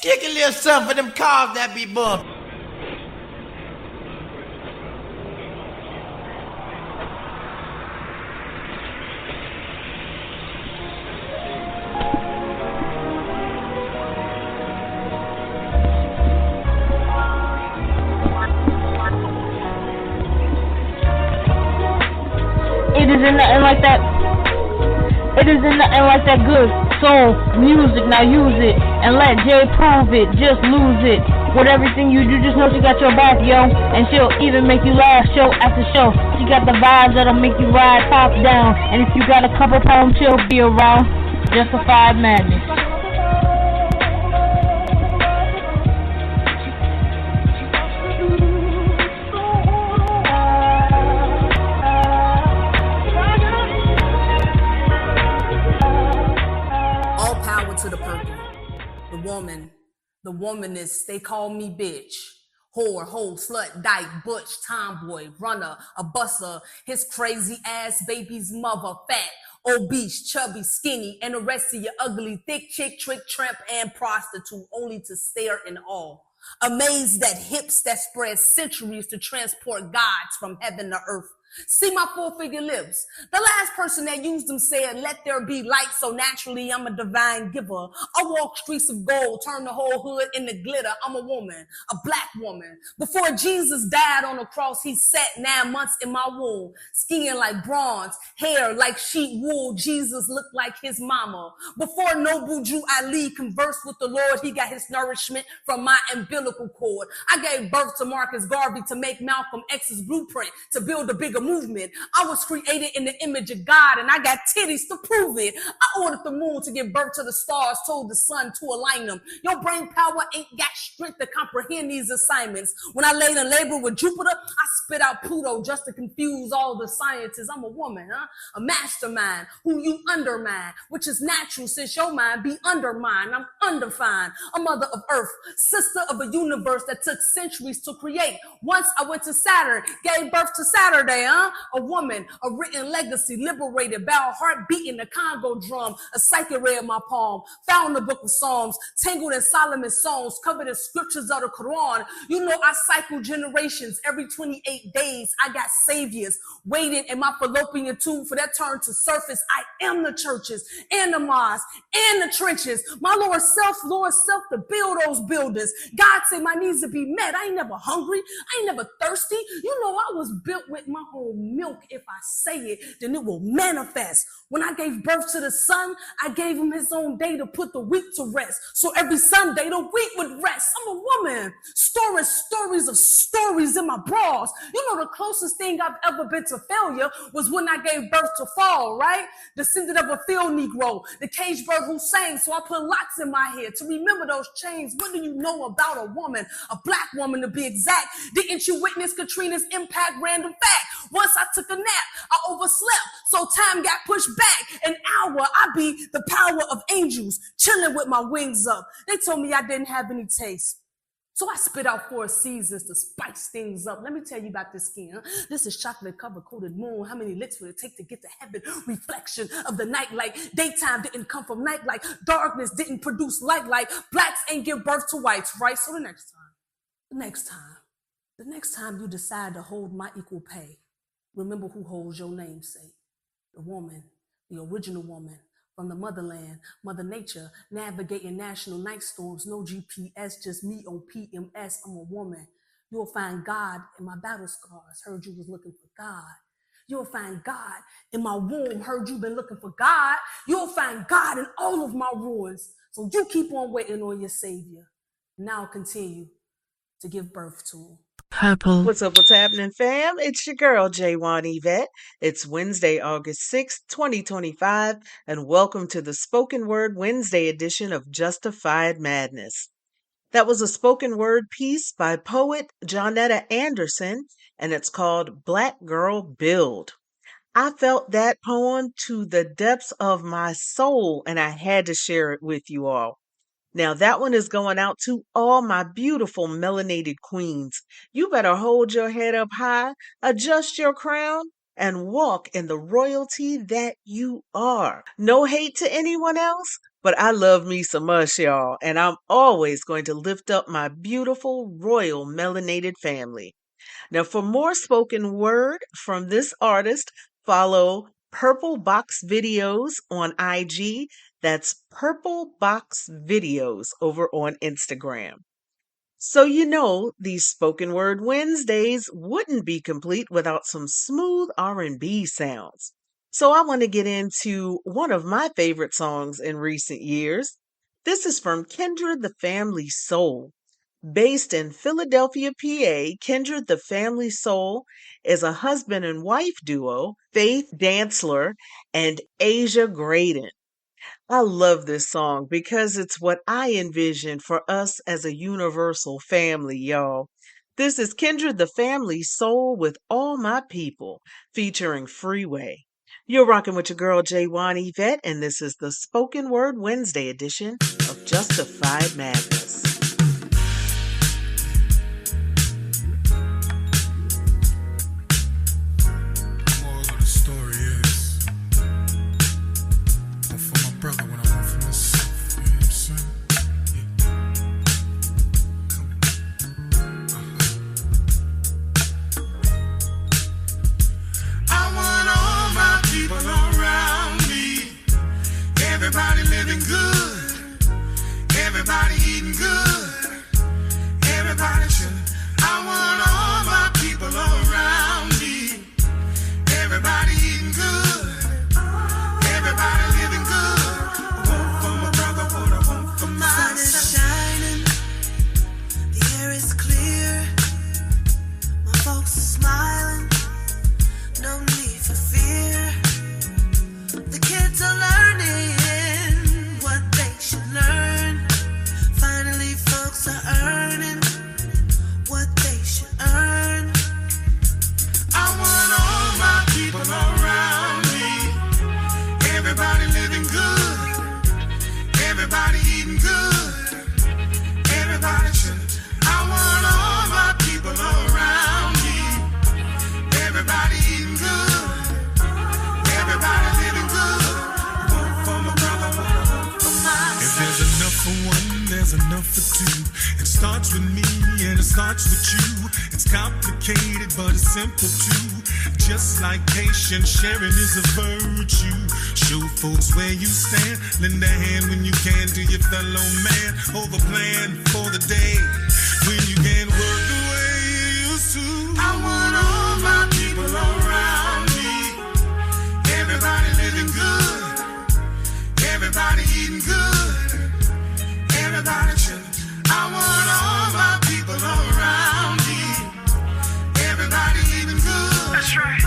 Kick a little something for them cars that be bumped. It isn't nothing like that. It isn't nothing like that good soul music. Now use it and let Jay prove it. Just lose it. With everything you do, just know she got your back, yo. And she'll even make you laugh show after show. She got the vibes that'll make you ride top down. And if you got a couple pounds, she'll be around. Justified madness. To the purple, the womanist, they call me bitch, whore, hoe, slut, dyke, butch, tomboy, runner, a busser, his crazy ass baby's mother, fat, obese, chubby, skinny, and the rest of your ugly, thick chick, trick, tramp, and prostitute, only to stare in awe. Amazed at hips that spread centuries to transport gods from heaven to earth. See my four-figure lips. The last person that used them said, let there be light, so naturally I'm a divine giver. I walk streets of gold, turn the whole hood into glitter. I'm a woman, a black woman. Before Jesus died on the cross, he sat 9 months in my womb. Skin like bronze, hair like sheep wool. Jesus looked like his mama. Before Noble Drew Ali conversed with the Lord, he got his nourishment from my umbilical cord. I gave birth to Marcus Garvey to make Malcolm X's blueprint to build a bigger movement. I was created in the image of God and I got titties to prove it. I ordered the moon to give birth to the stars, told the sun to align them. Your brain power ain't got strength to comprehend these assignments. When I laid in labor with Jupiter, I spit out Pluto just to confuse all the scientists. I'm a woman, a mastermind who you undermine, which is natural since your mind be undermined. I'm undefined, a mother of earth, sister of a universe that took centuries to create. Once I went to Saturn, gave birth to Saturday, a woman, a written legacy, liberated, bow heart beating the Congo drum, a psyche read my palm, found the book of Psalms, tangled in Solomon's songs, covered in scriptures of the Quran. You know I cycle generations. Every 28 days I got saviors waiting in my fallopian tube for that turn to surface. I am the churches and the mosques and the trenches. My Lord self to build those buildings. God said my needs to be met. I ain't never hungry. I ain't never thirsty. You know I was built with my own milk. If I say it, then it will manifest. When I gave birth to the son, I gave him his own day to put the week to rest. So every Sunday, the week would rest. I'm a woman. Stories of stories in my bras. You know, the closest thing I've ever been to failure was when I gave birth to fall, right? Descendant of a field Negro, the cage bird who sang. So I put locks in my head to remember those chains. What do you know about a woman? A black woman to be exact. Didn't you witness Katrina's impact? Random fact. Once I took a nap, I overslept, so time got pushed back an hour. I be the power of angels, chilling with my wings up. They told me I didn't have any taste, so I spit out 4 seasons to spice things up. Let me tell you about this skin. This is chocolate covered coated moon. How many licks would it take to get to heaven? Reflection of the night light. Daytime didn't come from night light. Darkness didn't produce light. Blacks ain't give birth to whites, right? So the next time you decide to hold my equal pay, remember who holds your namesake. The woman, the original woman from the motherland, Mother Nature, navigating national night storms, no GPS, just me on PMS. I'm a woman. You'll find God in my battle scars. Heard you was looking for God. You'll find God in my womb. Heard you've been looking for God. You'll find God in all of my ruins. So you keep on waiting on your Savior. Now continue to give birth to him. Purple. What's up? What's happening, fam? It's your girl, Yvette. It's Wednesday, August 6th, 2025, and welcome to the Spoken Word Wednesday edition of Justified Madness. That was a spoken word piece by poet Johnetta Anderson, and it's called Black Girl Build. I felt that poem to the depths of my soul, and I had to share it with you all. Now, that one is going out to all my beautiful melanated queens. You better hold your head up high, adjust your crown, and walk in the royalty that you are. No hate to anyone else, but I love me some us, y'all, and I'm always going to lift up my beautiful royal melanated family. Now, for more spoken word from this artist, follow Purple Box Videos on IG. That's Purple Box Videos over on Instagram. So these spoken word Wednesdays wouldn't be complete without some smooth R&B sounds. So I want to get into one of my favorite songs in recent years. This is from Kindred the Family Soul. Based in Philadelphia, PA, Kindred the Family Soul is a husband and wife duo, Faith Dantzler and Asia Graydon. I love this song because it's what I envision for us as a universal family, y'all. This is Kindred the Family Soul with All My People, featuring Freeway. You're rocking with your girl, Yvette, and this is the Spoken Word Wednesday edition of Justified Madness. Everybody living good, everybody eating good, everybody chilling. I want all my people around me. Everybody eating good, everybody living good. I want for my brother what I want for myself. The sun is shining, the air is clear, my folks are smiling, no need for fear. The kids are learning what they should learn. Finally, folks are earning what they should earn. I want all my people around me. Everybody living good, everybody eating good, everybody chilling. I want all my people around me. Everybody eating good, everybody living good. If there's enough for one, there's enough for two. It starts with me and it starts with you. It's complicated, but it's simple too. Just like patience, sharing is a virtue. Show folks where you stand. Lend a hand when you can to your fellow man. Over plan for the day when you can't work the way you used to. I want all my people around me. Everybody living good, everybody eating good, everybody chilling. I want all my people around me. Everybody eating good. That's right.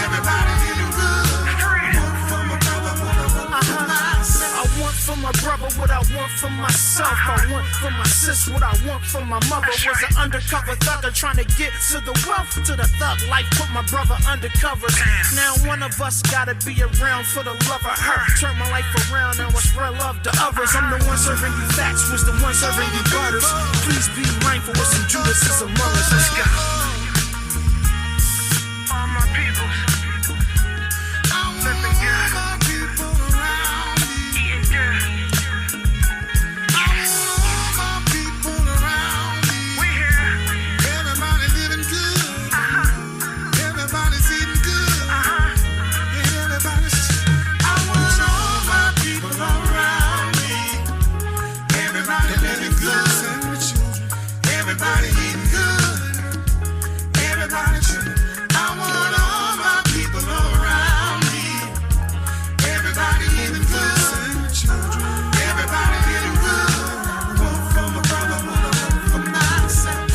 Everybody living good. I want for my brother what I want for myself. I want for my brother what I want for myself. I want for my sis what I want for my mother. Was an undercover thugger trying to get to the wealth, to the thug life. Put my brother undercover. Now one of us gotta be around for the love of her. Turn my life around and will spread love to others. I'm the one serving you facts, was the one serving you butters. Please be mindful with some Judases among us. Let's go. All my people, living good, eating good. All my people around me. We here. Everybody living good. Everybody's eating good. And everybody's. I want all my people around me. Everybody living good. Everybody eating good. Everybody chilling. I want all my people around me. Everybody eating good. Everybody living good. One for my brother, one for myself.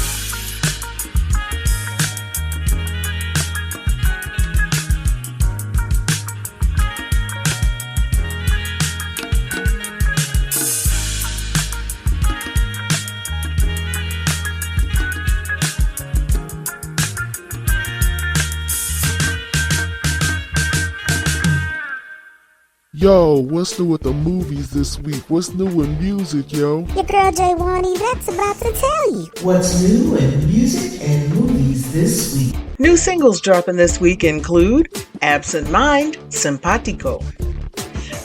Yo, what's new with the movies this week? What's new in music, yo? Your girl Yvette's about to tell you. What's new in music and movies this week. New singles dropping this week include Absent Mind, Simpatico,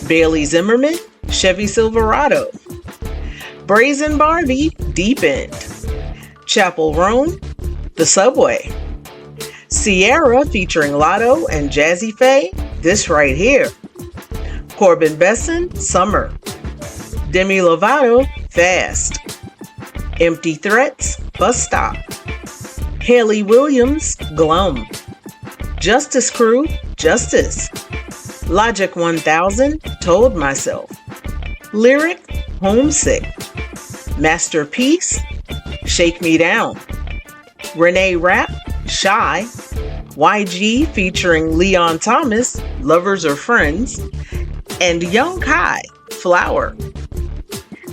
Bailey Zimmerman, Chevy Silverado, Brazen Barbie, Deep End, Chapel Roan, The Subway, Sierra featuring Lotto and Jazzy Faye, This Right Here, Corbin Besson, Summer, Demi Lovato, Fast, Empty Threats, Bus Stop, Haley Williams, Glum, Justice Crew, Justice, Logic 1000, Told Myself, Lyric, Homesick, Masterpiece, Shake Me Down, Renee Rapp, Shy, YG featuring Leon Thomas, Lovers or Friends, and Young Kai, Flower.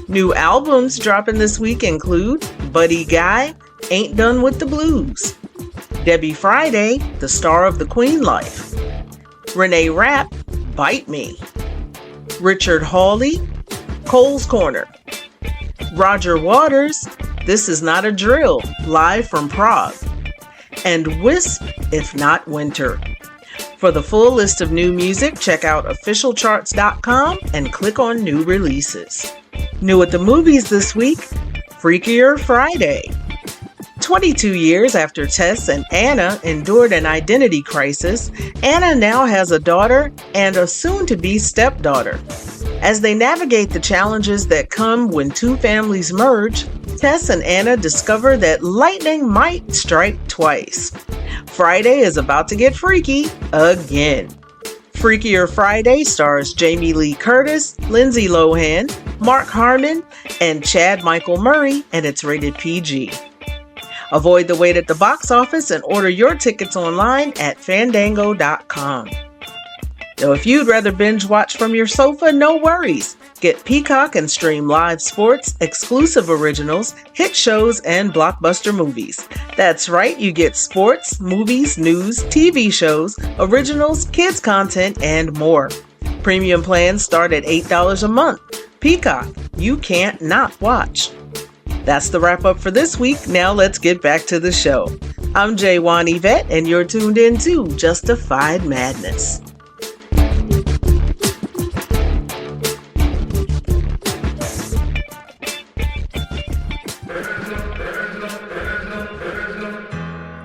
New albums dropping this week include Buddy Guy, Ain't Done with the Blues, Debbie Friday, The Star of the Queen Life, Renee Rapp, Bite Me, Richard Hawley, Cole's Corner, Roger Waters, This Is Not a Drill, live from Prague, and Wisp, If Not Winter. For the full list of new music, check out officialcharts.com and click on new releases. New at the movies this week, Freakier Friday. 22 years after Tess and Anna endured an identity crisis, Anna now has a daughter and a soon-to-be stepdaughter. As they navigate the challenges that come when two families merge, Tess and Anna discover that lightning might strike twice. Friday is about to get freaky again. Freakier Friday stars Jamie Lee Curtis, Lindsay Lohan, Mark Harmon, and Chad Michael Murray, and it's rated PG. Avoid the wait at the box office and order your tickets online at fandango.com. Now, if you'd rather binge watch from your sofa, no worries. Get Peacock and stream live sports, exclusive originals, hit shows, and blockbuster movies. That's right, you get sports, movies, news, TV shows, originals, kids content, and more. Premium plans start at $8 a month. Peacock, you can't not watch. That's the wrap up for this week. Now let's get back to the show. I'm Yvette, and you're tuned in to Justified Madness.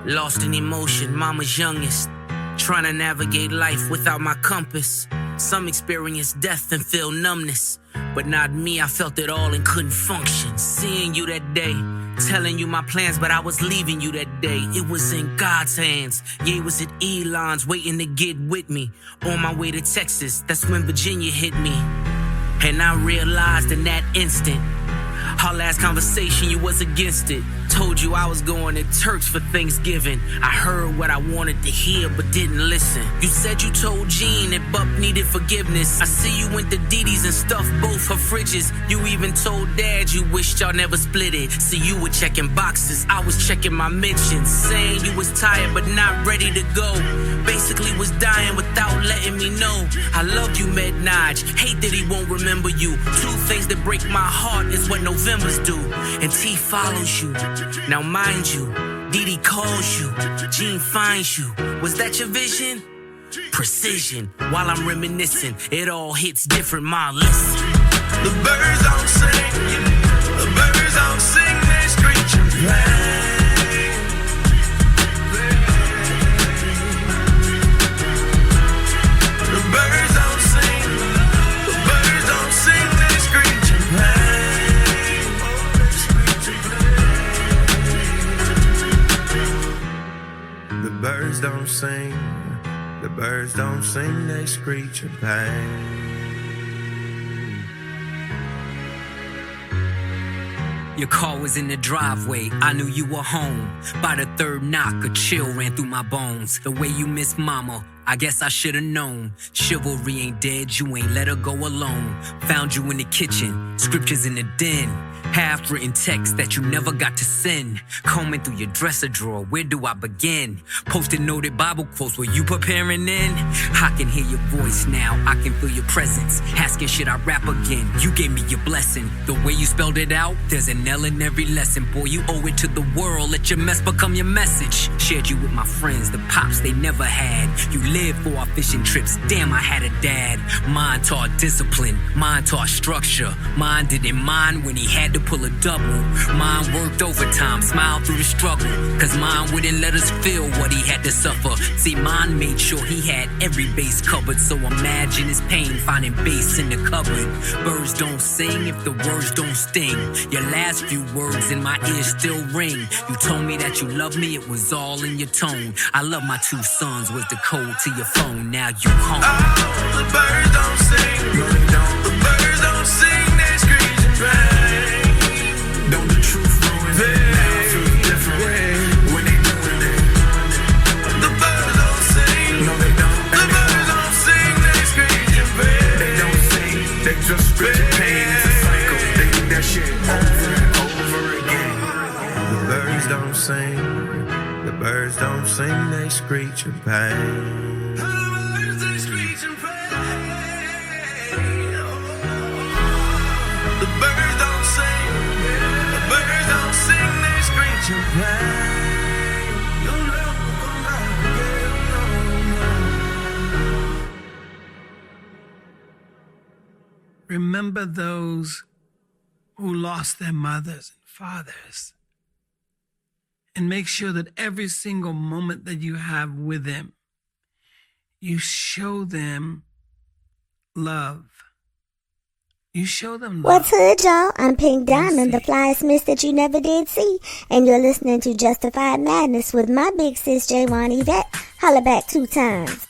Lost in emotion, mama's youngest. Trying to navigate life without my compass. Some experience death and feel numbness. But not me, I felt it all and couldn't function. Seeing you that day, telling you my plans, but I was leaving you that day. It was in God's hands. Yeah, it was at Elon's waiting to get with me. On my way to Texas, that's when Virginia hit me. And I realized in that instant, our last conversation, you was against it. Told you I was going to church for Thanksgiving. I heard what I wanted to hear, but didn't listen. You said you told Jean that Buck needed forgiveness. I see you went to Didi's and stuffed both her fridges. You even told Dad you wished y'all never split it. See, you were checking boxes, I was checking my mentions. Saying you was tired but not ready to go. Basically was dying without letting me know. I loved you, Med Naj. Hate that he won't remember you. Two things that break my heart is what November's do. And T follows you. Now mind you, Didi calls you, Jean finds you. Was that your vision? Precision. While I'm reminiscing, it all hits different, ma, listen. The birds don't sing, the birds don't sing, they screech and play. The birds don't sing, the birds don't sing, they screech and play. The birds don't sing, the birds don't sing, they screech in pain. Your car was in the driveway, I knew you were home. By the third knock, a chill ran through my bones. The way you miss mama, I guess I should've known. Chivalry ain't dead, you ain't let her go alone. Found you in the kitchen, scriptures in the den. Half-written text that you never got to send. Combing through your dresser drawer, where do I begin? Posted noted Bible quotes, were you preparing then? I can hear your voice now, I can feel your presence. Asking should I rap again? You gave me your blessing. The way you spelled it out, there's an L in every lesson. Boy, you owe it to the world, let your mess become your message. Shared you with my friends, the pops they never had. You lived for our fishing trips, damn I had a dad. Mine taught discipline, mine taught structure. Mine didn't mind when he had to pull a double. Mine worked overtime, smiled through the struggle. Cause mine wouldn't let us feel what he had to suffer. See, mine made sure he had every base covered. So imagine his pain finding bass in the cupboard. Birds don't sing if the words don't sting. Your last few words in my ears still ring. You told me that you loved me, it was all in your tone. I love my 2 sons was the code to your phone. Now you home. Oh, the birds don't sing. No, they don't. The birds don't sing, they screech and bang. Don't the truth ruin it? Now it feels different when they doing it. The birds don't sing. No, they don't. The birds don't sing, they screech and bang. They don't sing, they just screech and pain. It's a cycle, they do that shit over and over again. The birds don't sing. The birds don't sing, they screech and pain. The birds, they screech and pain. The birds don't sing. The birds don't sing, they screech and pain. You'll never come back again, no, no. Remember those who lost their mothers and fathers. And make sure that every single moment that you have with them, you show them love. You show them love. What's hood, y'all? I'm Pink Diamond, the flyest miss that you never did see. And you're listening to Justified Madness with my big sis, J1 Yvette. Holla back 2 times.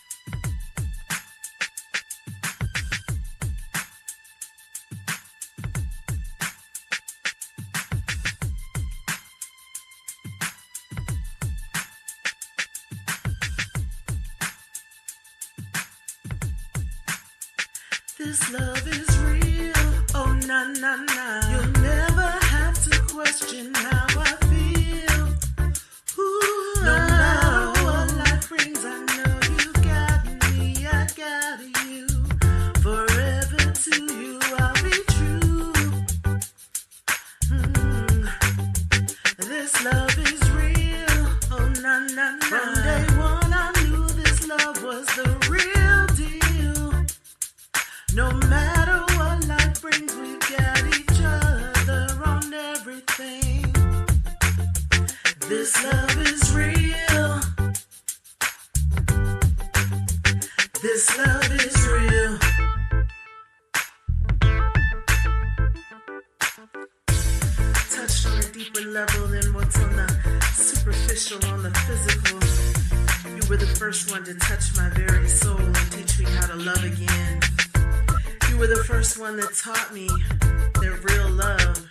This love is real, oh na na na. You'll never have to question how I feel. Ooh, no matter what life brings, I know you got me, I got you. Forever to you, I'll be true. This love is real, oh na na na. From day one, I knew this love was the real deal. No matter what life brings, we've got each other on everything. This love is real. This love is real. Touched on a deeper level than what's on the superficial, on the physical. You were the first one to touch my very soul and teach me how to love again. You were the first one that taught me that real love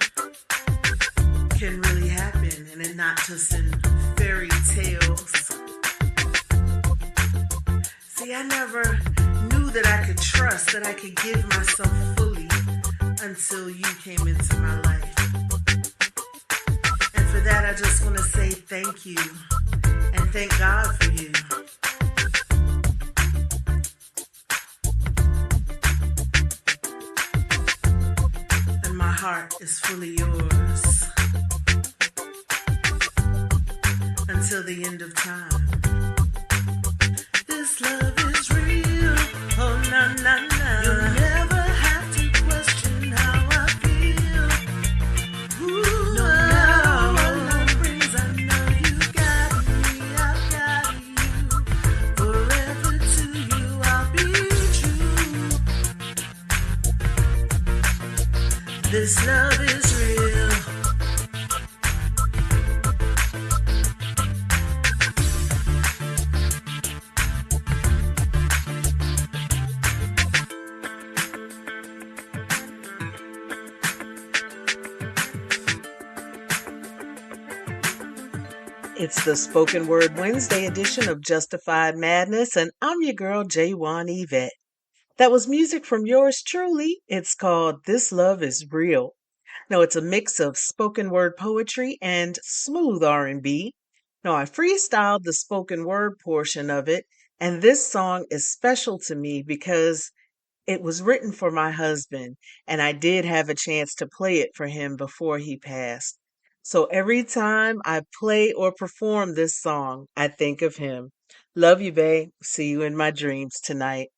can really happen and it not just in fairy tales. See, I never knew that I could trust, that I could give myself fully until you came into my life. And for that, I just want to say thank you and thank God for you. My heart is fully yours until the end of time. This love is real, oh na na na. You'll never have to question how I feel. Ooh, no matter what life brings, I know you got me, I got you. Forever to you, I'll be true. This love is real. It's the Spoken Word Wednesday edition of Justified Madness, and I'm your girl, Yvette. That was music from yours truly. It's called This Love Is Real. Now, it's a mix of spoken word poetry and smooth R&B. Now, I freestyled the spoken word portion of it, and this song is special to me because it was written for my husband, and I did have a chance to play it for him before he passed. So every time I play or perform this song, I think of him. Love you, babe. See you in my dreams tonight.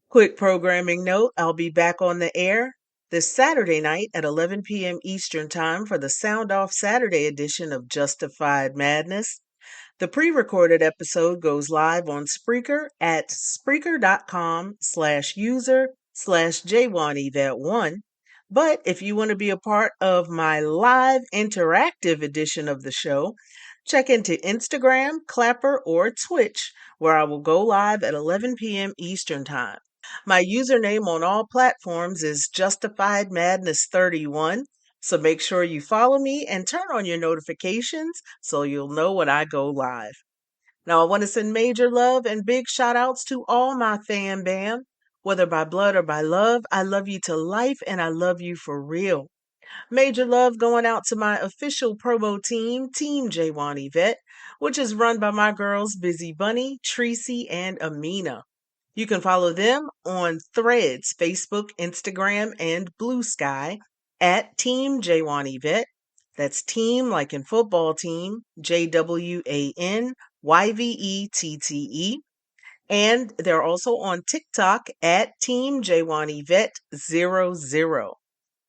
Quick programming note, I'll be back on the air this Saturday night at 11 p.m. Eastern Time for the Sound Off Saturday edition of Justified Madness. The pre-recorded episode goes live on Spreaker at Spreaker.com/user/J1Yvette1. But if you want to be a part of my live interactive edition of the show, check into Instagram, Clapper, or Twitch, where I will go live at 11 p.m. Eastern Time. My username on all platforms is Justified Madness 31. So make sure you follow me and turn on your notifications so you'll know when I go live. Now, I want to send major love and big shout outs to all my fam bam. Whether by blood or by love, I love you to life and I love you for real. Major love going out to my official promo team, Team J1 Yvette, which is run by my girls Busy Bunny, Tracy, and Amina. You can follow them on Threads, Facebook, Instagram, and Blue Sky at Team J1 Yvette. That's team like in football team, JWANYVETTE. And they're also on TikTok at Team J1 Yvette 00.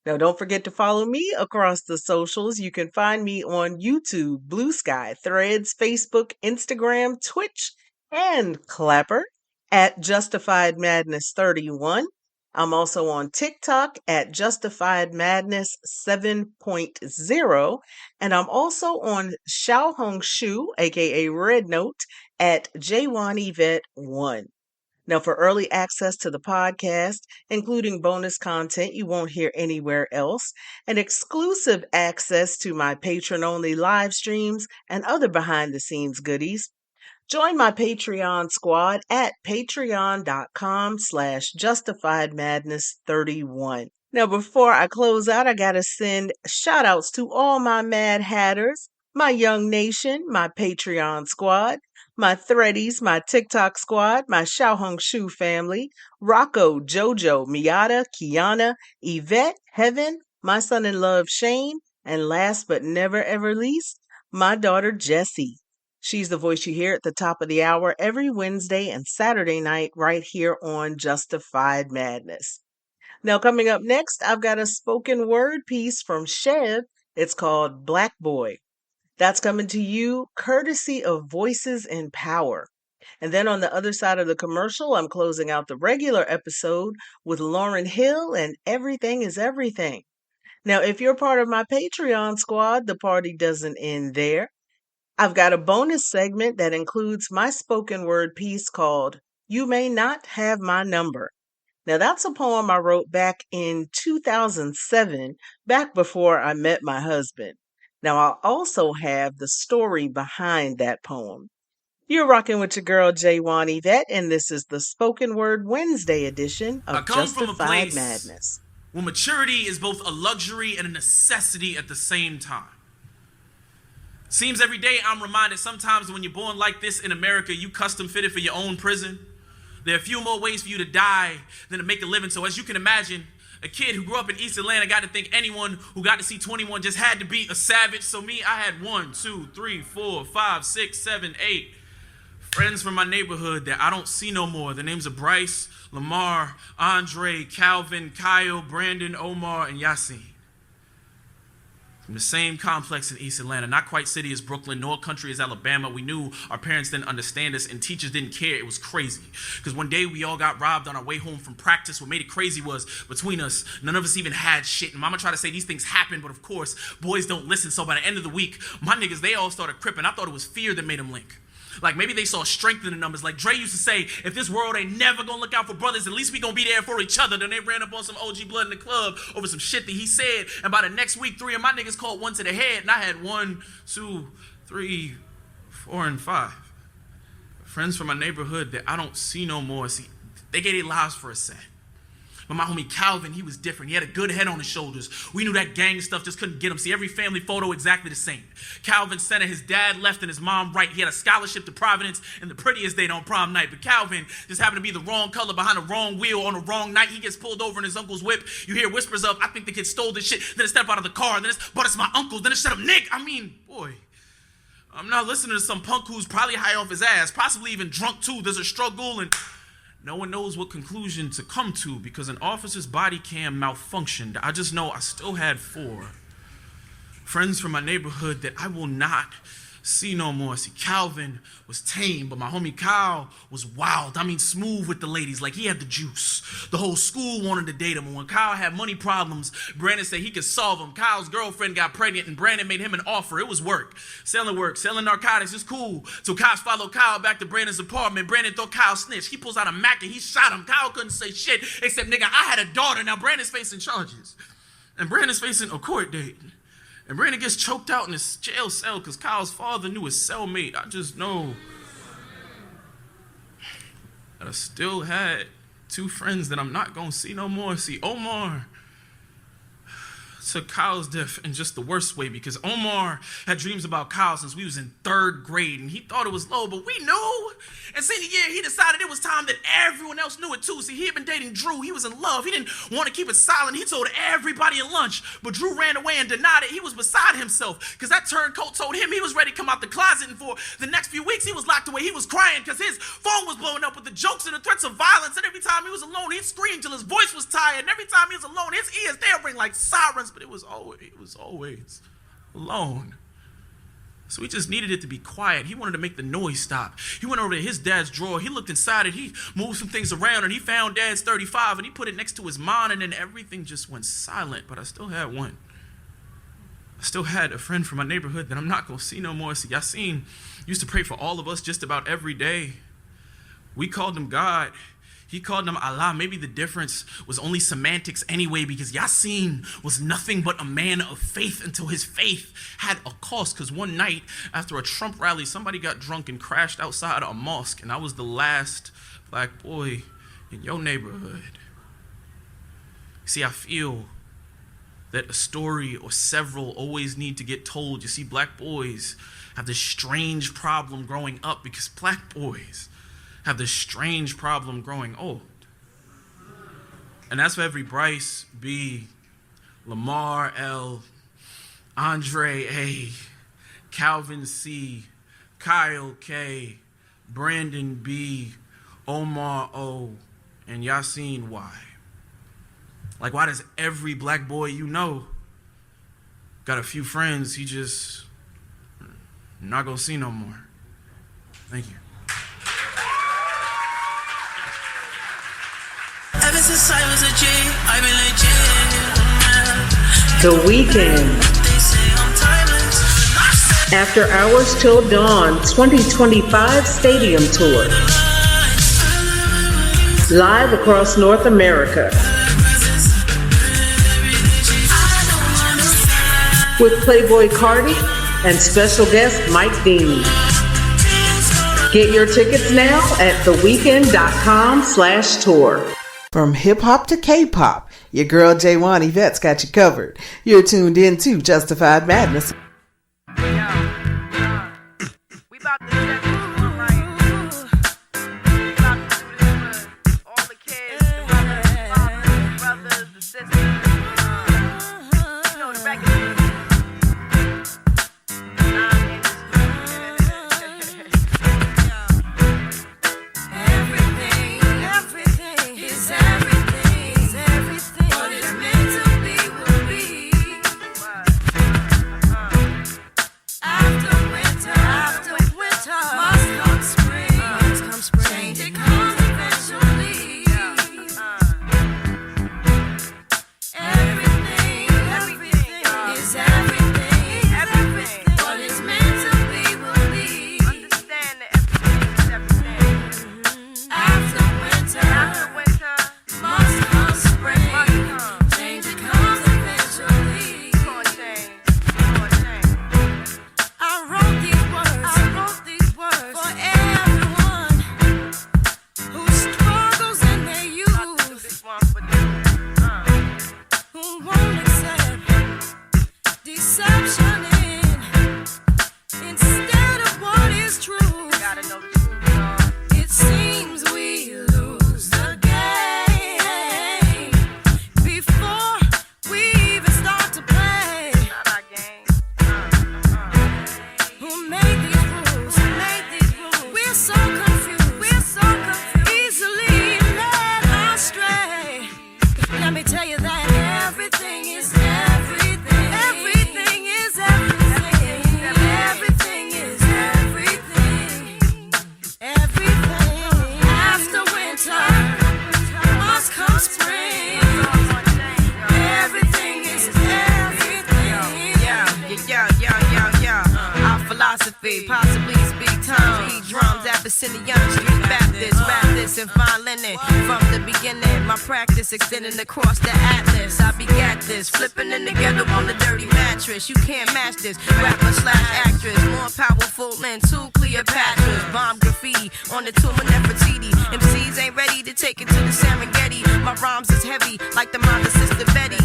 Now, don't forget to follow me across the socials. You can find me on YouTube, Blue Sky, Threads, Facebook, Instagram, Twitch, and Clapper at Justified Madness 31. I'm also on TikTok at Justified Madness 7.0. And I'm also on Xiaohongshu, aka Red Note, at J1Yvette1. Now, for early access to the podcast, including bonus content you won't hear anywhere else, and exclusive access to my patron-only live streams and other behind-the-scenes goodies, join my Patreon squad at patreon.com/justifiedmadness31. Now, before I close out, I got to send shout outs to all my Mad Hatters, my Young Nation, my Patreon squad, my Threadies, my TikTok squad, my Xiaohongshu family, Rocco, Jojo, Miata, Kiana, Yvette, Heaven, my son-in-law Shane, and last but never ever least, my daughter Jessie. She's the voice you hear at the top of the hour every Wednesday and Saturday night right here on Justified Madness. Now, coming up next, I've got a spoken word piece from Chev. It's called Black Boy. That's coming to you courtesy of Voices in Power. And then on the other side of the commercial, I'm closing out the regular episode with Lauryn Hill and Everything is Everything. Now, if you're part of my Patreon squad, the party doesn't end there. I've got a bonus segment that includes my spoken word piece called You May Not Have My Number. Now, that's a poem I wrote back in 2007, back before I met my husband. Now, I'll also have the story behind that poem. You're rocking with your girl, J1 Yvette, and this is the Spoken Word Wednesday edition of Justified Madness. Where maturity is both a luxury and a necessity at the same time. Seems every day I'm reminded sometimes when you're born like this in America, you custom fitted for your own prison. There are a few more ways for you to die than to make a living. So as you can imagine, a kid who grew up in East Atlanta got to think anyone who got to see 21 just had to be a savage. So me, I had 1, 2, 3, 4, 5, 6, 7, 8 friends from my neighborhood that I don't see no more. The names are Bryce, Lamar, Andre, Calvin, Kyle, Brandon, Omar, and Yasin. From the same complex in East Atlanta, not quite city as Brooklyn, nor country as Alabama. We knew our parents didn't understand us and teachers didn't care. It was crazy. Because one day we all got robbed on our way home from practice. What made it crazy was between us, none of us even had shit. And mama tried to say these things happen, but of course, boys don't listen. So by the end of the week, my niggas, they all started cripping. I thought it was fear that made them link. Like maybe they saw strength in the numbers. Like Dre used to say, if this world ain't never gonna look out for brothers, at least we gonna be there for each other. Then they ran up on some OG blood in the club over some shit that he said. And by the next week, 3 of my niggas caught one to the head. And I had 1, 2, 3, 4, and 5. Friends from my neighborhood that I don't see no more. See, they gave their lives for a set. But my homie Calvin, he was different. He had a good head on his shoulders. We knew that gang stuff just couldn't get him. See, every family photo exactly the same. Calvin center, his dad left and his mom right. He had a scholarship to Providence and the prettiest date on prom night. But Calvin just happened to be the wrong color behind the wrong wheel on the wrong night. He gets pulled over in his uncle's whip. You hear whispers of, I think the kid stole this shit. Then it step out of the car. Then it's, but it's my uncle. Then it shut up, Nick. I mean, boy. I'm not listening to some punk who's probably high off his ass, possibly even drunk too. There's a struggle and no one knows what conclusion to come to because an officer's body cam malfunctioned. I just know I still had 4 friends from my neighborhood that I will not see no more. See, Calvin was tame, but my homie Kyle was wild. I mean, smooth with the ladies, like he had the juice. The whole school wanted to date him. And when Kyle had money problems, Brandon said he could solve them. Kyle's girlfriend got pregnant, and Brandon made him an offer. It was work. Selling narcotics is cool. So cops followed Kyle back to Brandon's apartment. Brandon thought Kyle snitched. He pulls out a Mac and he shot him. Kyle couldn't say shit except, nigga, I had a daughter. Now Brandon's facing charges. And Brandon's facing a court date. And Brandon gets choked out in his jail cell because Kyle's father knew his cellmate. I just know that I still had 2 friends that I'm not going to see no more. See, Omar took Kyle's death in just the worst way because Omar had dreams about Kyle since we was in 3rd grade and he thought it was low, but we knew. And senior year, he decided it was time that everyone else knew it too. See, he had been dating Drew. He was in love. He didn't want to keep it silent. He told everybody at lunch, but Drew ran away and denied it. He was beside himself because that turncoat told him he was ready to come out the closet, and for the next few weeks, he was locked away. He was crying because his phone was blowing up with the jokes and the threats of violence, and every time he was alone, he'd scream till his voice was tired, and every time he was alone, his ears, they'd ring like sirens, but it was always alone. So he just needed it to be quiet. He wanted to make the noise stop. He went over to his dad's drawer. He looked inside it. He moved some things around, and he found Dad's 35, and he put it next to his mom, and then everything just went silent. But I still had one. I still had a friend from my neighborhood that I'm not going to see no more. See, Yasin used to pray for all of us just about every day. We called him God. He called him Allah. Maybe the difference was only semantics anyway, because Yasin was nothing but a man of faith until his faith had a cost. Because one night after a Trump rally, somebody got drunk and crashed outside a mosque, and I was the last black boy in your neighborhood. See, I feel that a story or several always need to get told. You see, black boys have this strange problem growing up because black boys have this strange problem growing old. And that's for every Bryce B, Lamar L, Andre A, Calvin C, Kyle K, Brandon B, Omar O, and Yasin Y. Like, why does every black boy you know got a few friends he just not gonna see no more? Thank you. Ever since I was a G, I've been legit. The Weekend. After Hours Till Dawn 2025 Stadium Tour. Live across North America. With Playboy Cardi and special guest Mike Dean. Get your tickets now at theweekend.com/tour. From hip-hop to K-pop, your girl J1 Yvette's got you covered. You're tuned in to Justified Madness. We about to set this one right. We about to do this for all the kids, the mothers, the fathers, the brothers, the sisters. You know the record. heavy, possibly speak tongues, beat drums, Abyssinian, Street Baptist, rap this and fine linen. From the beginning, my practice extending across the atlas. I begat this, flipping in together on the dirty mattress. You can't match this, rapper / actress, more powerful than two Cleopatras. Bomb graffiti on the tomb of Nefertiti. MCs ain't ready to take it to the Serengeti. My rhymes is heavy like the mind of Sister Betty.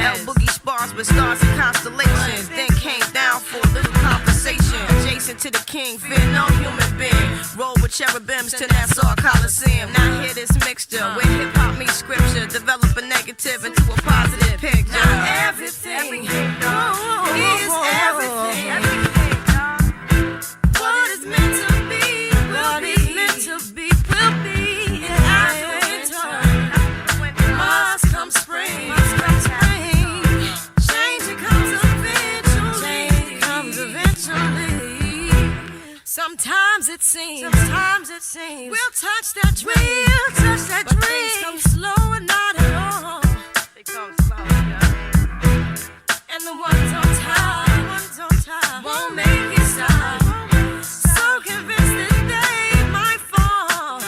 L Boogie spars with stars and constellations. Then came down for a little conversation. Adjacent to the king, fear no human being. Roll with cherubims to Nassau Coliseum. Now hear this mixture where hip hop meets scripture. Develop a negative into a positive picture. Now everything is everything. What is meant to be will be. Meant to be will be. And after winter must come spring. Change it comes eventually. Sometimes it seems we'll touch that dream. But things come slow and not at all. They come slow, and the ones on top won't make it stop. So convinced that they might fall.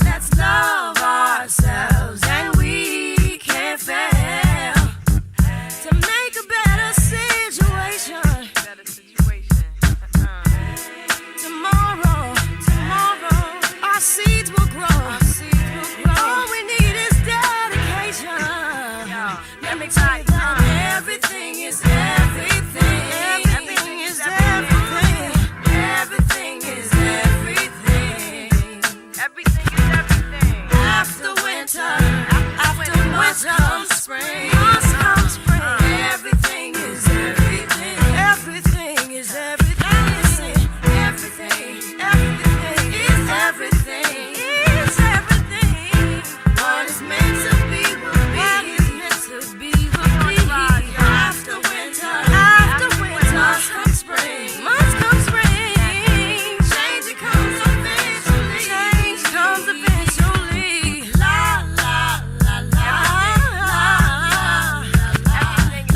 Let's love ourselves and we can't fail to make a better situation. Tomorrow, our seeds will grow. All we need is dedication. Let me tell you that everything is everything. Everything is everything. Everything is everything. Everything is everything. After winter comes spring. Everything is everything. Everything is everything. Everything is everything. What is meant to be will be. After winter comes spring. Change it comes eventually. La la la la. Everything is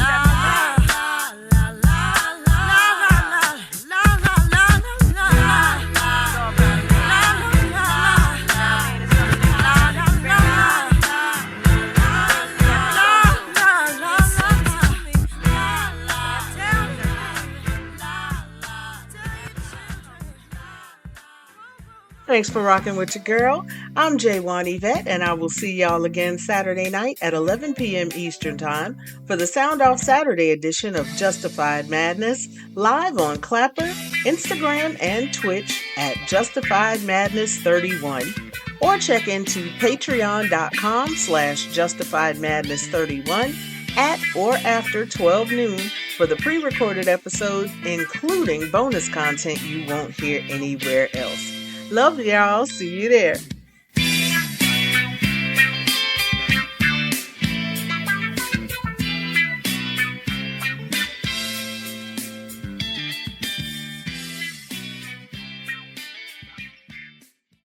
Thanks for rocking with your girl. I'm Yvette, and I will see y'all again Saturday night at 11 p.m. Eastern Time for the Sound Off Saturday edition of Justified Madness, live on Clapper, Instagram, and Twitch at Justified Madness 31, or check into patreon.com/Justified Madness 31 at or after 12 noon for the pre-recorded episodes, including bonus content you won't hear anywhere else. Love y'all. See you there.